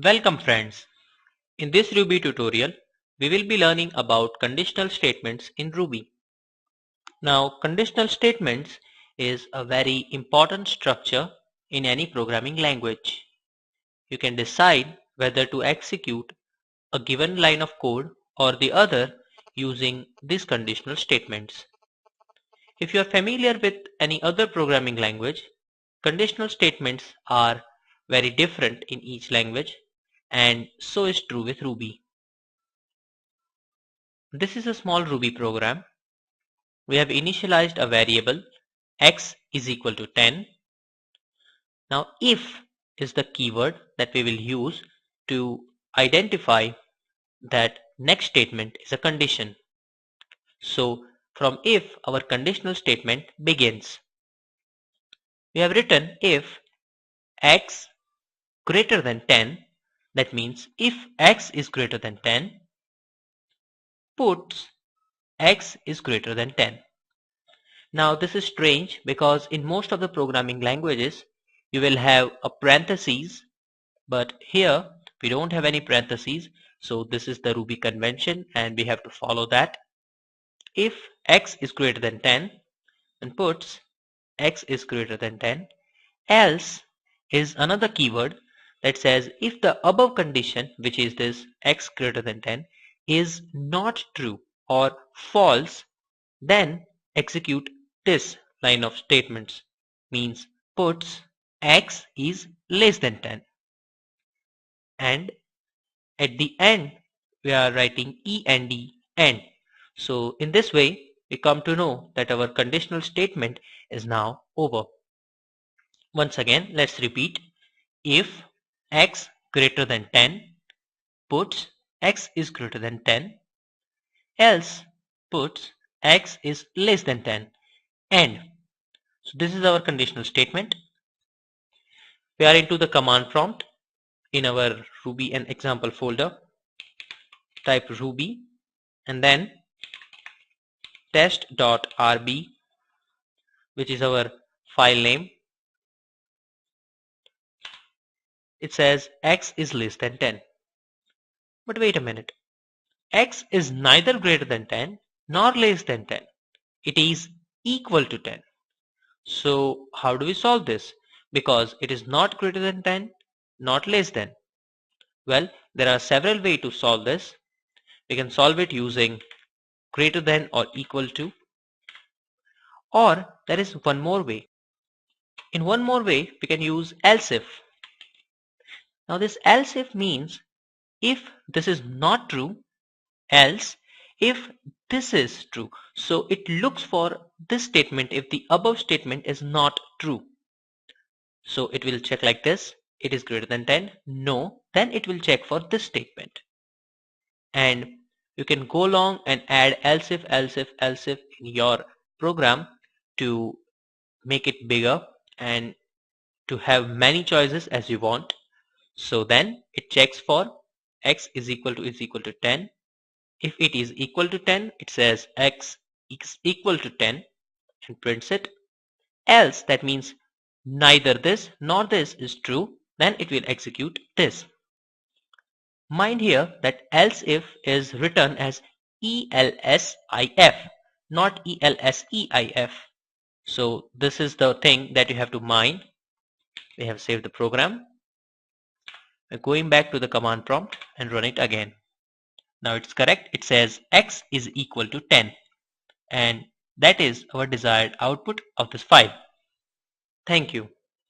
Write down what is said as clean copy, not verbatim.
Welcome friends. In this Ruby tutorial, we will be learning about conditional statements in Ruby. Now, conditional statements is a very important structure in any programming language. You can decide whether to execute a given line of code or the other using these conditional statements. If you are familiar with any other programming language, conditional statements are very different in each language, and so is true with Ruby. This is a small Ruby program. We have initialized a variable x is equal to 10. Now if is the keyword that we will use to identify that next statement is a condition. So from if our conditional statement begins. We have written if x greater than 10, that means if x is greater than 10, puts x is greater than 10. Now this is strange because in most of the programming languages you will have a parentheses, but here we don't have any parentheses, so this is the Ruby convention and we have to follow that. If x is greater than 10, then puts x is greater than 10, else is another keyword that says if the above condition, which is this x greater than 10, is not true or false, then execute this line of statements, means puts x is less than 10, and at the end we are writing end. So in this way we come to know that our conditional statement is now over. Once again, let's repeat. If x greater than 10, puts x is greater than 10, else puts x is less than 10, end. So this is our conditional statement. We are into the command prompt. In our Ruby and example folder, type Ruby and then test.rb, which is our file name. It says x is less than 10. But wait a minute. X is neither greater than 10 nor less than 10. It is equal to 10. So how do we solve this? Because it is not greater than 10, not less than. Well, there are several ways to solve this. We can solve it using greater than or equal to, or there is one more way. In one more way, we can use else if. Now this else if means if this is not true, else if this is true. So it looks for this statement if the above statement is not true. So it will check like this. It is greater than 10. No. Then it will check for this statement. And you can go along and add else if in your program to make it bigger and to have many choices as you want. So then it checks for x is equal to 10. If it is equal to 10, it says x is equal to 10 and prints it. Else, that means neither this nor this is true, then it will execute this. Mind here that else if is written as ELSIF, not ELSEIF. So this is the thing that you have to mind. We have saved the program. We're going back to the command prompt and run it again. Now it's correct. It says x is equal to 10, and that is our desired output of this file. Thank you.